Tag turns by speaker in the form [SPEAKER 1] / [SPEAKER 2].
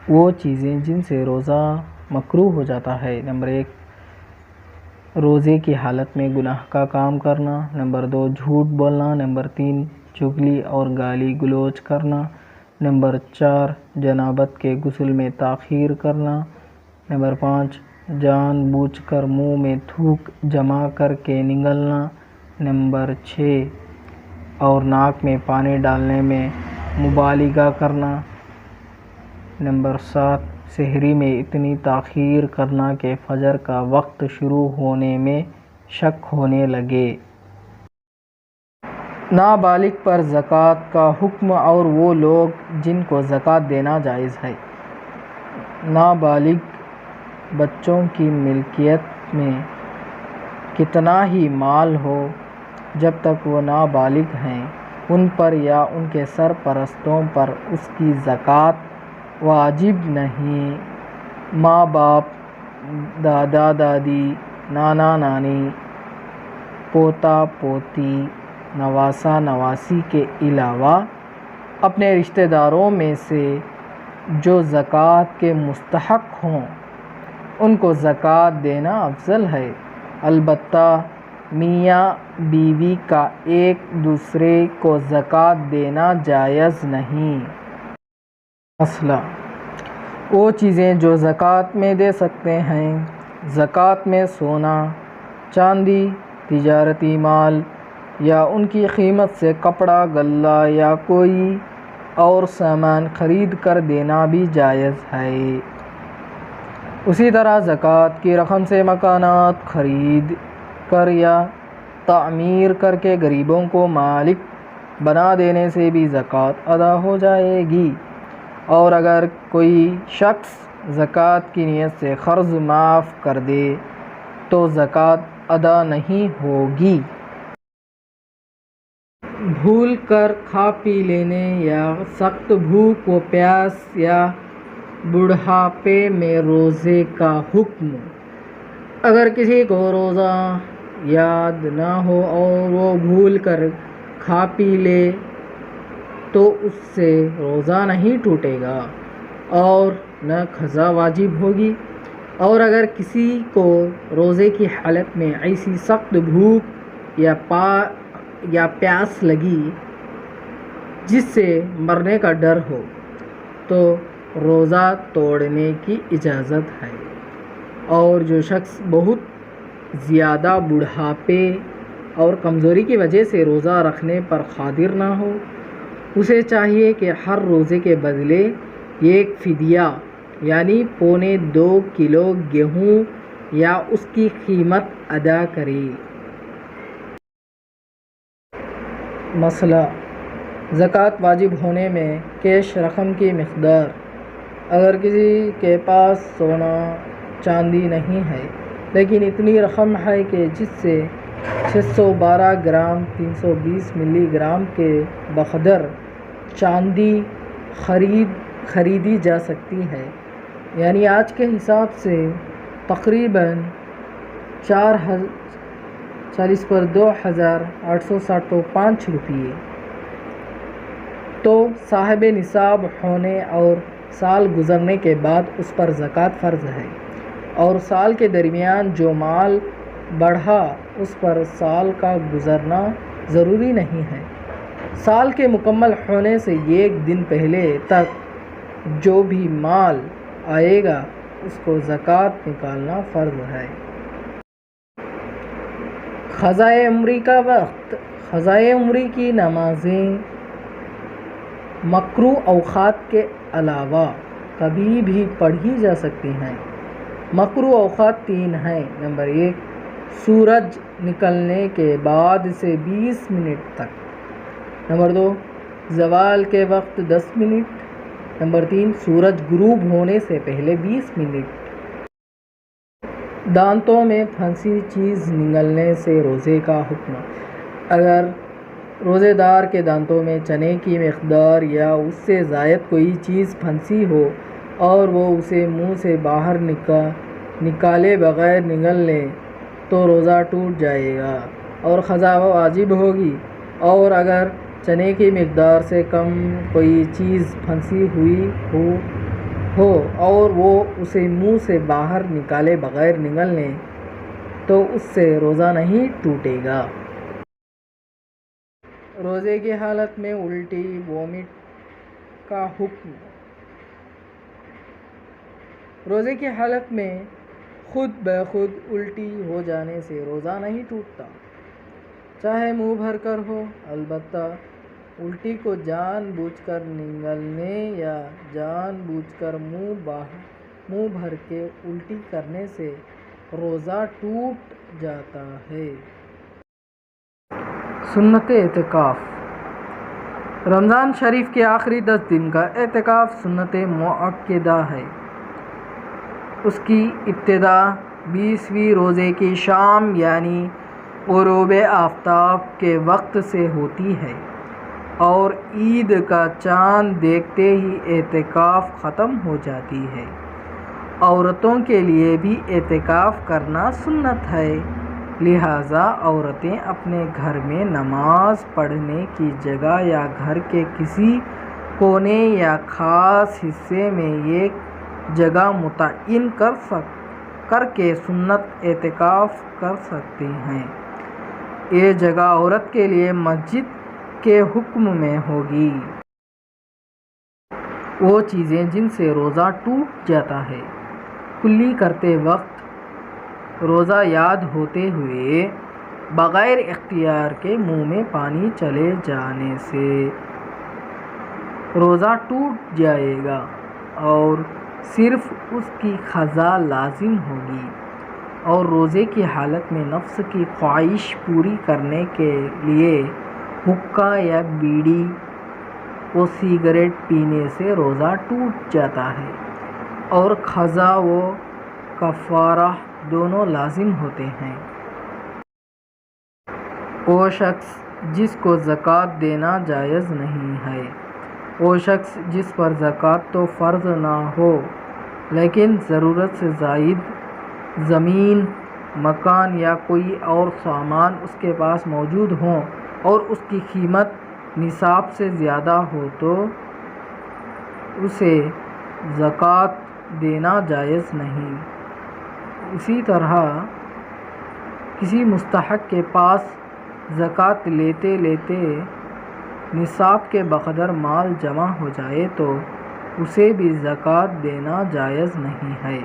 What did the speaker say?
[SPEAKER 1] وہ چیزیں جن سے روزہ مکروہ ہو جاتا ہے۔ نمبر 1 روزے کی حالت میں گناہ کا کام کرنا۔ نمبر 2 جھوٹ بولنا۔ نمبر 3 چغلی اور گالی گلوچ کرنا۔ نمبر 4 جنابت کے غسل میں تاخیر کرنا۔ نمبر 5 جان بوجھ کر منہ میں تھوک جمع کر کے نگلنا۔ نمبر 6 اور ناک میں پانی ڈالنے میں مبالغہ کرنا۔ نمبر 7 سحری میں اتنی تاخیر کرنا کہ فجر کا وقت شروع ہونے میں شک ہونے لگے۔ نابالغ پر زکوٰۃ کا حکم اور وہ لوگ جن کو زکوٰۃ دینا جائز ہے۔ نابالغ بچوں کی ملکیت میں کتنا ہی مال ہو، جب تک وہ نابالغ ہیں ان پر یا ان کے سرپرستوں پر اس کی زکوٰۃ واجب نہیں۔ ماں باپ، دادا دادی، نانا نانی، پوتا پوتی، نواسا نواسی کے علاوہ اپنے رشتہ داروں میں سے جو زکوٰۃ کے مستحق ہوں ان کو زکوٰۃ دینا افضل ہے۔ البتہ میاں بیوی کا ایک دوسرے کو زکوٰۃ دینا جائز نہیں۔ مسئلہ وہ چیزیں جو زکوٰۃ میں دے سکتے ہیں۔ زکوٰۃ میں سونا، چاندی، تجارتی مال یا ان کی قیمت سے کپڑا غلہ یا کوئی اور سامان خرید کر دینا بھی جائز ہے۔ اسی طرح زکوٰۃ کی رقم سے مکانات خرید کر یا تعمیر کر کے غریبوں کو مالک بنا دینے سے بھی زکوٰۃ ادا ہو جائے گی۔ اور اگر کوئی شخص زکوٰۃ کی نیت سے قرض معاف کر دے تو زکوٰۃ ادا نہیں ہوگی۔ بھول کر کھا پی لینے یا سخت بھوک و پیاس یا بڑھاپے میں روزے کا حکم۔ اگر کسی کو روزہ یاد نہ ہو اور وہ بھول کر کھا پی لے تو اس سے روزہ نہیں ٹوٹے گا اور نہ قضا واجب ہوگی۔ اور اگر کسی کو روزے کی حالت میں ایسی سخت بھوک یا پیاس لگی جس سے مرنے کا ڈر ہو تو روزہ توڑنے کی اجازت ہے۔ اور جو شخص بہت زیادہ بڑھاپے اور کمزوری کی وجہ سے روزہ رکھنے پر قادر نہ ہو اسے چاہیے کہ ہر روزے کے بدلے ایک فدیہ یعنی 2.25 کلو گیہوں یا اس کی قیمت ادا کرے۔ مسئلہ زکوٰۃ واجب ہونے میں کیش رقم کی مقدار۔ اگر کسی کے پاس سونا چاندی نہیں ہے لیکن اتنی رقم ہے کہ جس سے 612 گرام 320 ملی گرام کے بقدر چاندی خریدی جا سکتی ہے، یعنی آج کے حساب سے تقریباً 40 پر 2,865 روپے، تو صاحب نصاب ہونے اور سال گزرنے کے بعد اس پر زکوٰۃ فرض ہے۔ اور سال کے درمیان جو مال بڑھا اس پر سال کا گزرنا ضروری نہیں ہے۔ سال کے مکمل ہونے سے ایک دن پہلے تک جو بھی مال آئے گا اس کو زکوٰۃ نکالنا فرض ہے۔ قضائے عمری کا وقت۔ قضائے عمری کی نمازیں مکروہ اوقات کے علاوہ کبھی بھی پڑھی جا سکتی ہیں۔ مکروہ اوقات 3 ہیں۔ نمبر 1 سورج نکلنے کے بعد سے 20 منٹ تک۔ نمبر 2 زوال کے وقت 10 منٹ۔ نمبر 3 سورج غروب ہونے سے پہلے 20 منٹ۔ دانتوں میں پھنسی چیز نگلنے سے روزے کا حکم۔ اگر روزے دار کے دانتوں میں چنے کی مقدار یا اس سے زائد کوئی چیز پھنسی ہو اور وہ اسے منہ سے باہر نکالے بغیر نگل لے تو روزہ ٹوٹ جائے گا اور قضا واجب ہوگی۔ اور اگر چنے کی مقدار سے کم کوئی چیز پھنسی ہوئی ہو ہو اور وہ اسے منہ سے باہر نکالے بغیر نگل لیں تو اس سے روزہ نہیں ٹوٹے گا۔ روزے کی حالت میں الٹی وومٹ کا حکم۔ روزے کی حالت میں خود بخود الٹی ہو جانے سے روزہ نہیں ٹوٹتا، چاہے منہ بھر کر ہو، البتہ الٹی کو جان بوجھ کر نگلنے یا جان بوجھ کر منہ بھر کے الٹی کرنے سے روزہ ٹوٹ جاتا ہے۔ سنت اعتکاف۔ رمضان شریف کے آخری 10 دن کا اعتکاف سنت مؤکدہ ہے۔ اس کی ابتدا 20ویں روزے کی شام یعنی غروب آفتاب کے وقت سے ہوتی ہے اور عید کا چاند دیکھتے ہی اعتکاف ختم ہو جاتی ہے۔ عورتوں کے لیے بھی اعتکاف کرنا سنت ہے، لہٰذا عورتیں اپنے گھر میں نماز پڑھنے کی جگہ یا گھر کے کسی کونے یا خاص حصے میں یہ جگہ متعین کر کے سنت اعتکاف کر سکتی ہیں۔ یہ جگہ عورت کے لیے مسجد کے حکم میں ہوگی۔ وہ چیزیں جن سے روزہ ٹوٹ جاتا ہے۔ کلی کرتے وقت روزہ یاد ہوتے ہوئے بغیر اختیار کے منہ میں پانی چلے جانے سے روزہ ٹوٹ جائے گا اور صرف اس کی قضا لازم ہوگی، اور روزے کی حالت میں نفس کی خواہش پوری کرنے کے لیے حقہ یا بیڑی و سگریٹ پینے سے روزہ ٹوٹ جاتا ہے اور قضا و کفارہ دونوں لازم ہوتے ہیں۔ وہ شخص جس کو زکوٰۃ دینا جائز نہیں ہے، وہ شخص جس پر زکوٰۃ تو فرض نہ ہو لیکن ضرورت سے زائد زمین، مکان یا کوئی اور سامان اس کے پاس موجود ہوں اور اس کی قیمت نصاب سے زیادہ ہو تو اسے زکوٰۃ دینا جائز نہیں۔ اسی طرح کسی مستحق کے پاس زکوٰۃ لیتے لیتے نصاب کے بقدر مال جمع ہو جائے تو اسے بھی زکوٰۃ دینا جائز نہیں ہے۔